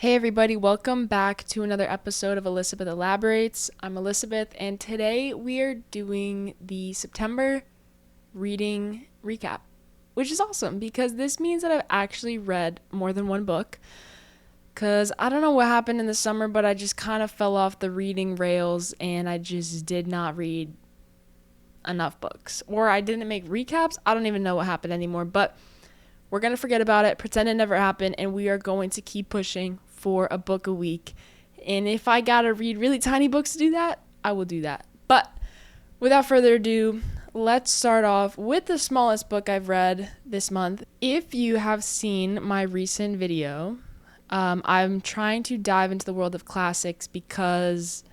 Hey everybody, welcome back to another episode of Elizabeth Elaborates. I'm Elizabeth, and today we are doing the September reading recap, which is awesome because this means that I've actually read more than one book. Because I don't know what happened in the summer, but I just kind of fell off the reading rails and I just did not read enough books. Or I didn't make recaps. I don't even know what happened anymore, but we're going to forget about it, pretend it never happened, and we are going to keep pushing for a book a week. And if I got to read really tiny books to do that, I will do that. But without further ado, let's start off with the smallest book I've read this month. If you have seen my recent video, I'm trying to dive into the world of classics because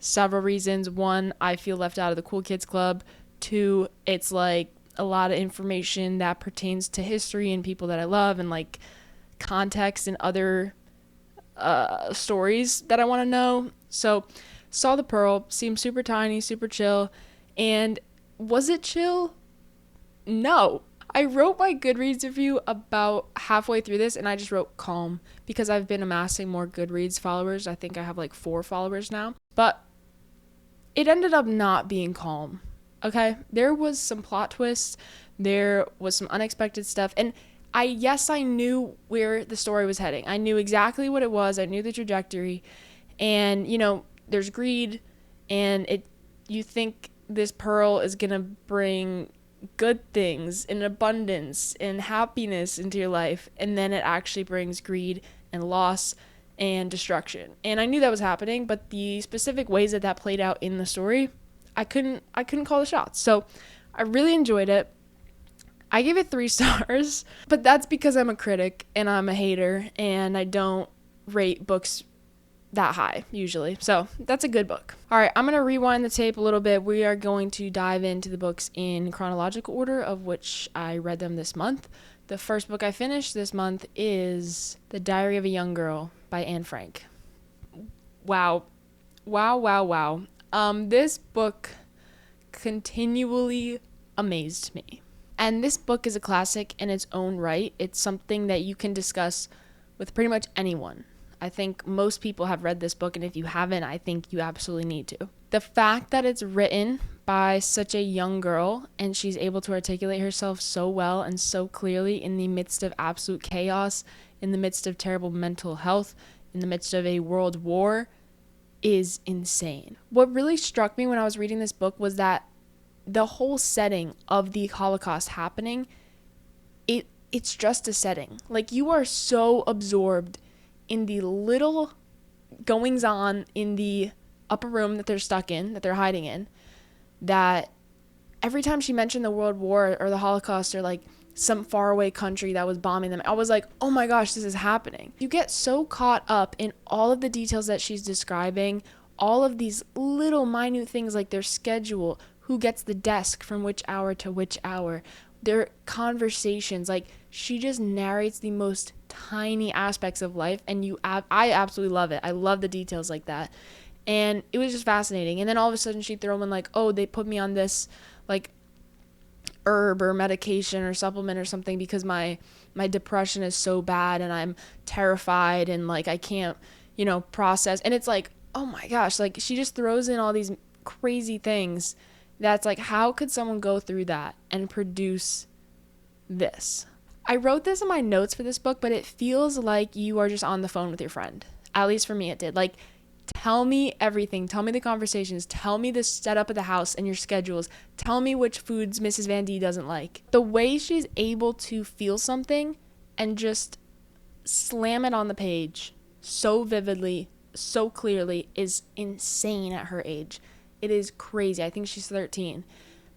several reasons. One, I feel left out of the Cool Kids Club. Two, it's like a lot of information that pertains to history and people that I love and like context and other stories that I want to know. So, saw the Pearl, seemed super tiny, super chill. And was it chill? No. I wrote my Goodreads review about halfway through this and I just wrote calm because I've been amassing more Goodreads followers. I think I have like 4 followers now. But it ended up not being calm. Okay, there was some plot twists, there was some unexpected stuff, and I knew where the story was heading. I knew exactly what it was. I knew the trajectory, and there's greed, and you think this pearl is gonna bring good things and abundance and happiness into your life, and then it actually brings greed and loss and destruction. And I knew that was happening, but the specific ways that that played out in the story, I couldn't call the shots. So I really enjoyed it. I gave it 3 stars, but that's because I'm a critic and I'm a hater and I don't rate books that high usually. So that's a good book. All right, I'm going to rewind the tape a little bit. We are going to dive into the books in chronological order of which I read them this month. The first book I finished this month is The Diary of a Young Girl by Anne Frank. Wow. Wow, wow, wow. This book continually amazed me. And this book is a classic in its own right. It's something that you can discuss with pretty much anyone. I think most people have read this book, and if you haven't, I think you absolutely need to. The fact that it's written by such a young girl and she's able to articulate herself so well and so clearly in the midst of absolute chaos, in the midst of terrible mental health, in the midst of a world war, is insane. What really struck me when I was reading this book was that the whole setting of the Holocaust happening, it's just a setting. Like, you are so absorbed in the little goings on in the upper room that they're stuck in, that they're hiding in, that every time she mentioned the World War or the Holocaust or like some faraway country that was bombing them, I was like, oh my gosh, this is happening. You get so caught up in all of the details that she's describing, all of these little minute things like their schedule, who gets the desk from which hour to which hour, their conversations. Like, she just narrates the most tiny aspects of life, and I absolutely love it. I love the details like that. And it was just fascinating. And then all of a sudden she'd throw in like, oh, they put me on this like herb or medication or supplement or something because my depression is so bad and I'm terrified and like I can't, process. And it's like, oh my gosh, like she just throws in all these crazy things that's like, how could someone go through that and produce this? I wrote this in my notes for this book, but it feels like you are just on the phone with your friend. At least for me it did. Like, tell me everything. Tell me the conversations. Tell me the setup of the house and your schedules. Tell me which foods Mrs. Van D doesn't like. The way she's able to feel something and just slam it on the page so vividly, so clearly is insane at her age. It is crazy. I think she's 13.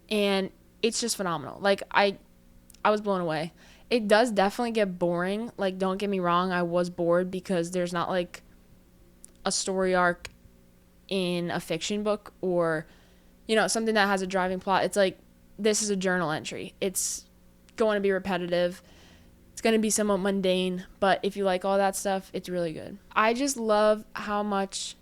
And it's just phenomenal. Like, I was blown away. It does definitely get boring. Like, don't get me wrong. I was bored because there's not like a story arc in a fiction book or something that has a driving plot. It's like, this is a journal entry. It's going to be repetitive, it's going to be somewhat mundane, but if you like all that stuff, it's really good. I just love how much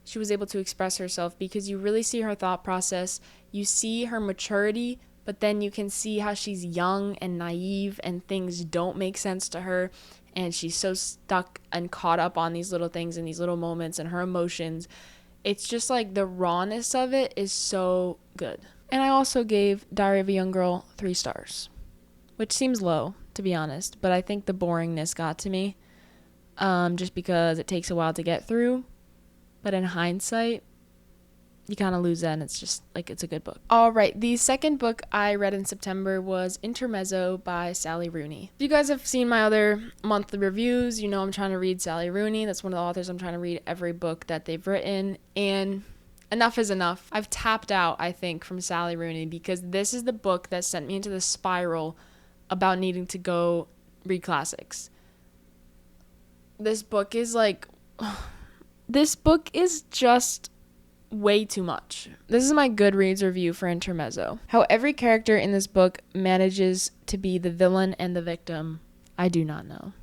she was able to express herself because you really see her thought process, you see her maturity, but then you can see how she's young and naive and things don't make sense to her and she's so stuck and caught up on these little things and these little moments and her emotions. It's just like the rawness of it is so good. And I also gave Diary of a Young Girl 3 stars, which seems low, to be honest, but I think the boringness got to me, just because it takes a while to get through. But in hindsight, you kind of lose that, and it's just like, it's a good book. All right, the second book I read in September was Intermezzo by Sally Rooney. If you guys have seen my other monthly reviews, you know I'm trying to read Sally Rooney. That's one of the authors I'm trying to read every book that they've written, and enough is enough. I've tapped out, I think, from Sally Rooney, because this is the book that sent me into the spiral about needing to go read classics. This book is like, this book is just way too much. This is my Goodreads review for Intermezzo. How every character in this book manages to be the villain and the victim, I do not know.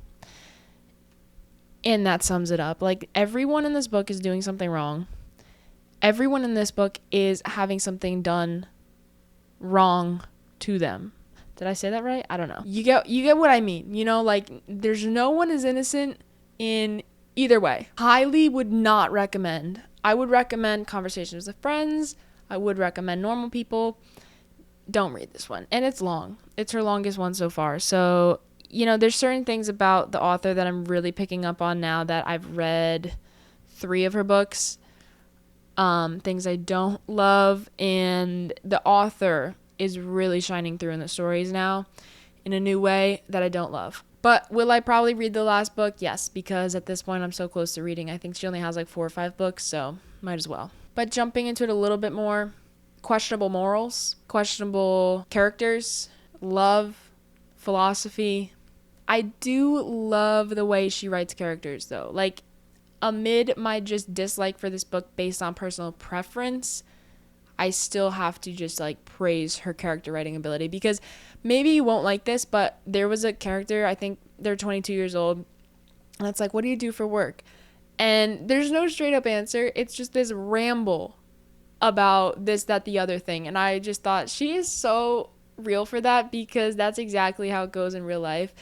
And that sums it up. Like, everyone in this book is doing something wrong. Everyone in this book is having something done wrong to them. Did I say that right? I don't know. You get what I mean. You know, like, there's no one is innocent in either way. Highly would not recommend. I would recommend Conversations with Friends. I would recommend Normal People. Don't read this one. And it's long. It's her longest one so far. So, you know, there's certain things about the author that I'm really picking up on now that I've read 3 of her books. Things I don't love. And the author is really shining through in the stories now in a new way that I don't love. But will I probably read the last book? Yes, because at this point I'm so close to reading. I think she only has like 4 or 5 books, so might as well. But jumping into it a little bit more, questionable morals, questionable characters, love, philosophy. I do love the way she writes characters, though. Like, amid my just dislike for this book based on personal preference, I still have to just like praise her character writing ability, because maybe you won't like this, but there was a character, I think they're 22 years old, and it's like, what do you do for work? And there's no straight up answer. It's just this ramble about this, that, the other thing. And I just thought she is so real for that, because that's exactly how it goes in real life.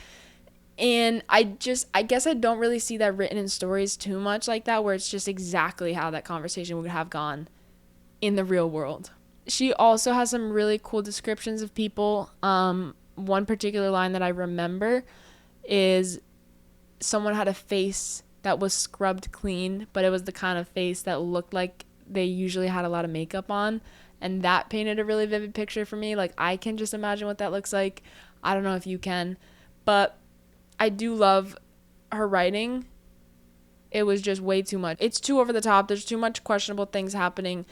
And I guess I don't really see that written in stories too much like that, where it's just exactly how that conversation would have gone in the real world. She also has some really cool descriptions of people. One particular line that I remember is someone had a face that was scrubbed clean, but it was the kind of face that looked like they usually had a lot of makeup on. And that painted a really vivid picture for me. Like, I can just imagine what that looks like. I don't know if you can, but I do love her writing. It was just way too much. It's too over the top. There's too much questionable things happening.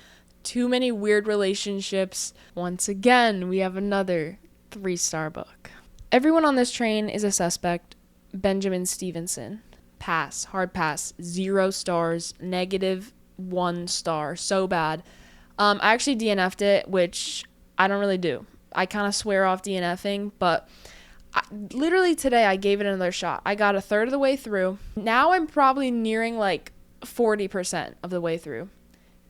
Too many weird relationships. Once again, we have another 3-star book. Everyone on this train is a suspect. Benjamin Stevenson. Pass. Hard pass. 0 stars. -1 star. So bad. I actually DNF'd it, which I don't really do. I kind of swear off DNFing, but literally today I gave it another shot. I got a third of the way through. Now I'm probably nearing like 40% of the way through.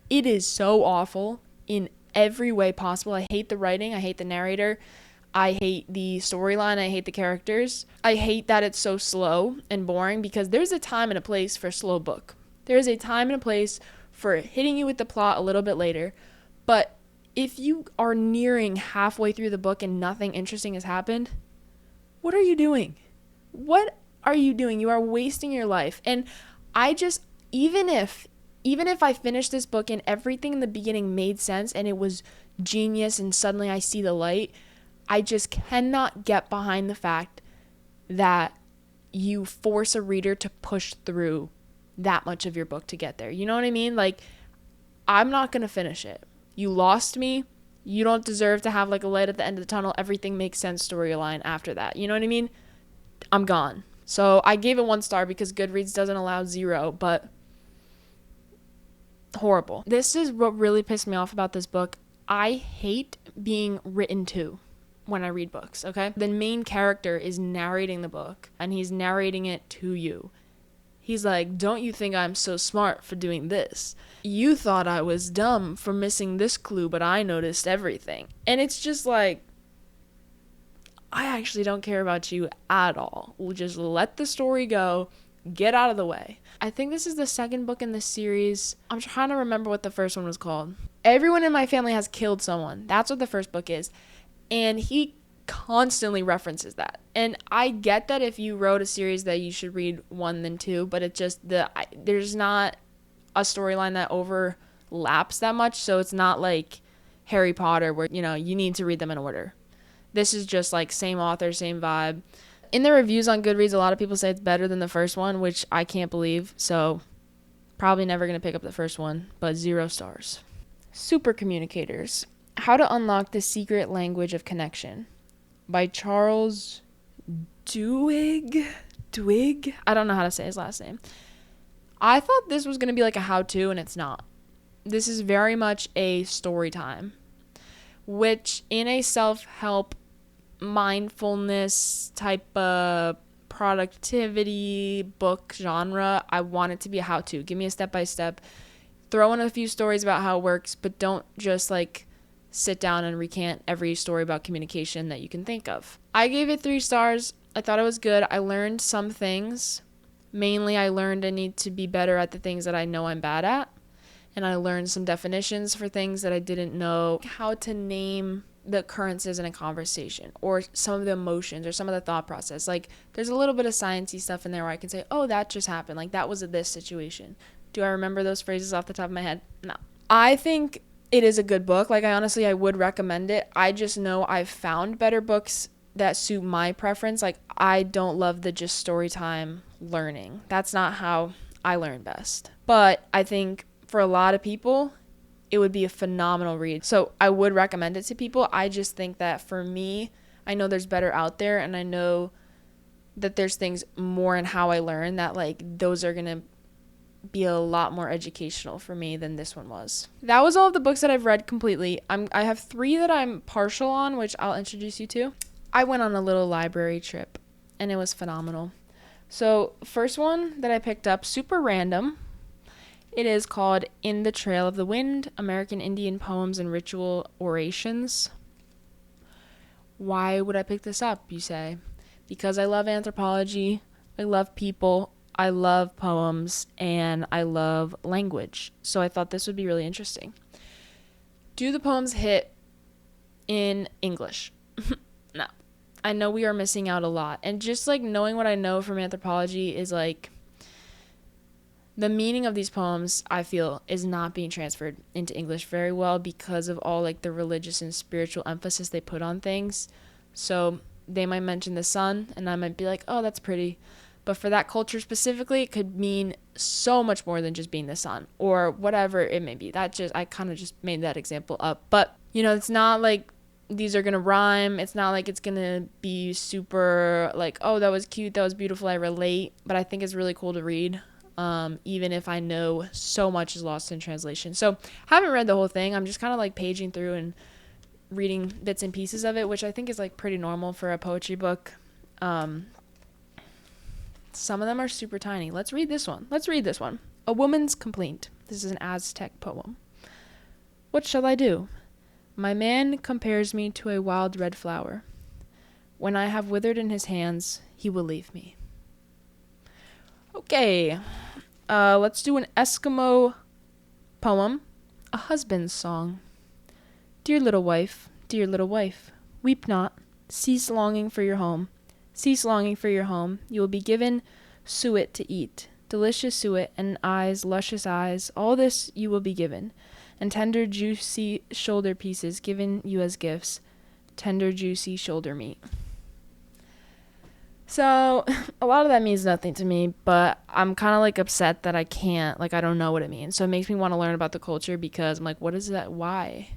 It is so awful in every way possible. I hate the writing. I hate the narrator. I hate the storyline. I hate the characters. I hate that it's so slow and boring, because there's a time and a place for a slow book. There is a time and a place for hitting you with the plot a little bit later. But if you are nearing halfway through the book and nothing interesting has happened, what are you doing? What are you doing? You are wasting your life. And I just, even if I finished this book and everything in the beginning made sense and it was genius and suddenly I see the light, I just cannot get behind the fact that you force a reader to push through that much of your book to get there. You know what I mean? Like, I'm not going to finish it. You lost me. You don't deserve to have like a light at the end of the tunnel. Everything makes sense storyline after that. You know what I mean? I'm gone. So I gave it 1 star because Goodreads doesn't allow 0, but horrible. This is what really pissed me off about this book. I hate being written to when I read books, okay? The main character is narrating the book, and he's narrating it to you. He's like, don't you think I'm so smart for doing this? You thought I was dumb for missing this clue, but I noticed everything. And it's just like, I actually don't care about you at all. We'll just let the story go. Get out of the way. I think this is the second book in the series. I'm trying to remember what the first one was called. Everyone in my family has killed someone. That's what the first book is. And he constantly references that. And I get that if you wrote a series that you should read one then two, but it just, there's not a storyline that overlaps that much. So it's not like Harry Potter where, you need to read them in order. This is just like same author, same vibe. In the reviews on Goodreads, a lot of people say it's better than the first one, which I can't believe. So probably never going to pick up the first one, but 0 stars. Super Communicators. How to Unlock the Secret Language of Connection by Charles Duhigg. I don't know how to say his last name. I thought this was going to be like a how-to, and it's not. This is very much a story time, which in a self-help mindfulness type of productivity book genre, I want it to be a how-to. Give me a step-by-step. Throw in a few stories about how it works, but don't just like sit down and recant every story about communication that you can think of. I gave it 3 stars. I thought it was good. I learned some things. Mainly, I learned I need to be better at the things that I know I'm bad at. And I learned some definitions for things that I didn't know. How to name the occurrences in a conversation, or some of the emotions, or some of the thought process. Like, there's a little bit of sciencey stuff in there where I can say, oh, that just happened. Like, that was this situation. Do I remember those phrases off the top of my head? No. I think it is a good book. Like, I would recommend it. I just know I've found better books that suit my preference. Like, I don't love the just story time learning. That's not how I learn best. But I think for a lot of people, it would be a phenomenal read. So I would recommend it to people. I just think that for me, I know there's better out there, and I know that there's things more in how I learn that, like, those are going to be a lot more educational for me than this one was. That was all of the books that I've read completely. I have 3 that I'm partial on, which I'll introduce you to. I went on a little library trip, and it was phenomenal. So first one that I picked up, super random. It is called In the Trail of the Wind, American Indian Poems and Ritual Orations. Why would I pick this up, you say? Because I love anthropology, I love people, I love poems, and I love language. So I thought this would be really interesting. Do the poems hit in English? No. I know we are missing out a lot. And just like knowing what I know from anthropology is like, the meaning of these poems, I feel, is not being transferred into English very well because of all like the religious and spiritual emphasis they put on things. So they might mention the sun, and I might be like, oh, that's pretty. But for that culture specifically, it could mean so much more than just being the sun or whatever it may be. I kind of just made that example up. But, it's not like these are going to rhyme. It's not like it's going to be super like, oh, that was cute, that was beautiful, I relate. But I think it's really cool to read. Even if I know so much is lost in translation. So haven't read the whole thing. I'm just kind of like paging through and reading bits and pieces of it, which I think is like pretty normal for a poetry book. Some of them are super tiny. Let's read this one. A Woman's Complaint. This is an Aztec poem. What shall I do? My man compares me to a wild red flower. When I have withered in his hands, he will leave me. Okay, let's do an Eskimo poem, A Husband's Song. Dear little wife, weep not, cease longing for your home. You will be given suet to eat, delicious suet, and eyes, luscious eyes, all this you will be given, and tender, juicy shoulder pieces given you as gifts, tender, juicy shoulder meat. So, a lot of that means nothing to me, but I'm kind of like upset that I don't know what it means. So it makes me want to learn about the culture because I'm like, what is that? Why?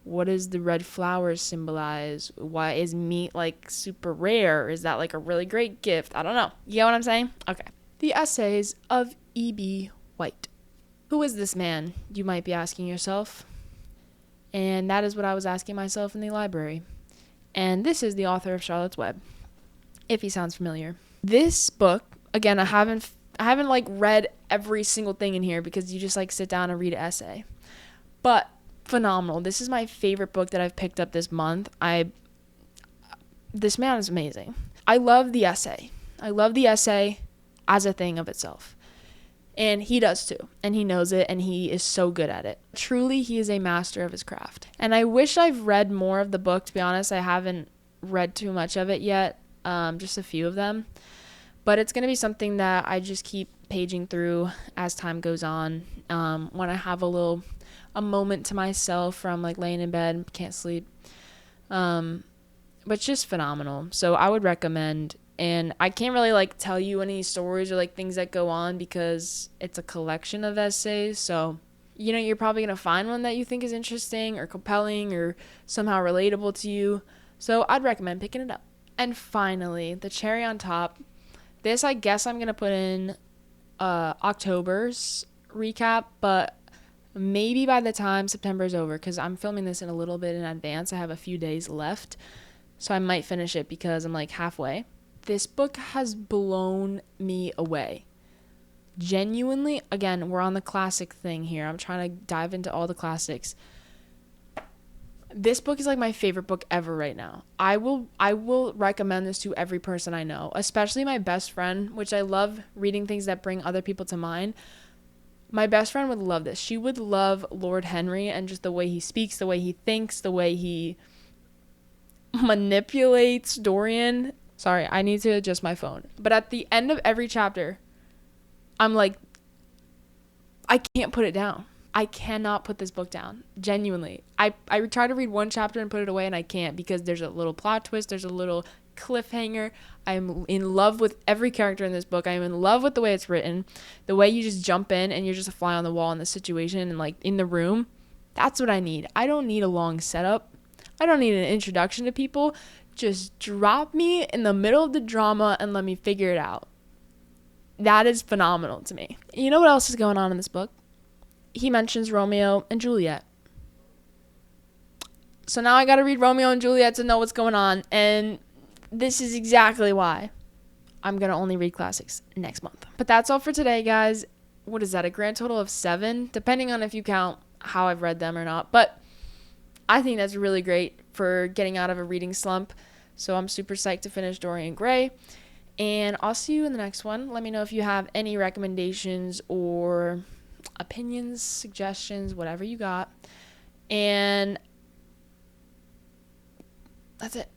What does the red flowers symbolize? Why is meat like super rare? Is that like a really great gift? I don't know. You get what I'm saying? Okay. The Essays of E.B. White. Who is this man? You might be asking yourself. And that is what I was asking myself in the library. And this is the author of Charlotte's Web, if he sounds familiar. This book, again, I haven't like read every single thing in here because you just like sit down and read an essay. But phenomenal. This is my favorite book that I've picked up this month. this man is amazing. I love the essay. I love the essay as a thing of itself. And he does too. And he knows it, and he is so good at it. Truly, he is a master of his craft. And I wish I've read more of the book, to be honest. I haven't read too much of it yet, just a few of them. But it's going to be something that I just keep paging through as time goes on. When I have a moment to myself from like laying in bed, can't sleep. But it's just phenomenal. So I would recommend. And I can't really like tell you any stories or like things that go on because it's a collection of essays. So, you're probably going to find one that you think is interesting or compelling or somehow relatable to you. So I'd recommend picking it up. And finally, the cherry on top. This, I guess I'm going to put in October's recap, but maybe by the time September is over, because I'm filming this in a little bit in advance. I have a few days left. So I might finish it because I'm like halfway. This book has blown me away. Genuinely, again, we're on the classic thing here. I'm trying to dive into all the classics. This book is like my favorite book ever right now. I will recommend this to every person I know, especially my best friend, which I love reading things that bring other people to mind. My best friend would love this. She would love Lord Henry and just the way he speaks, the way he thinks, the way he manipulates Dorian. Sorry, I need to adjust my phone. But at the end of every chapter, I'm like, I can't put it down. I cannot put this book down. Genuinely. I try to read one chapter and put it away, and I can't because there's a little plot twist. There's a little cliffhanger. I'm in love with every character in this book. I'm in love with the way it's written. The way you just jump in and you're just a fly on the wall in the situation and like in the room. That's what I need. I don't need a long setup. I don't need an introduction to people. Just drop me in the middle of the drama and let me figure it out. That is phenomenal to me. You know what else is going on in this book? He mentions Romeo and Juliet. So now I got to read Romeo and Juliet to know what's going on. And this is exactly why I'm going to only read classics next month. But that's all for today, guys. What is that? A grand total of 7? Depending on if you count how I've read them or not. But I think that's really great for getting out of a reading slump. So I'm super psyched to finish Dorian Gray. And I'll see you in the next one. Let me know if you have any recommendations or opinions, suggestions, whatever you got. And that's it.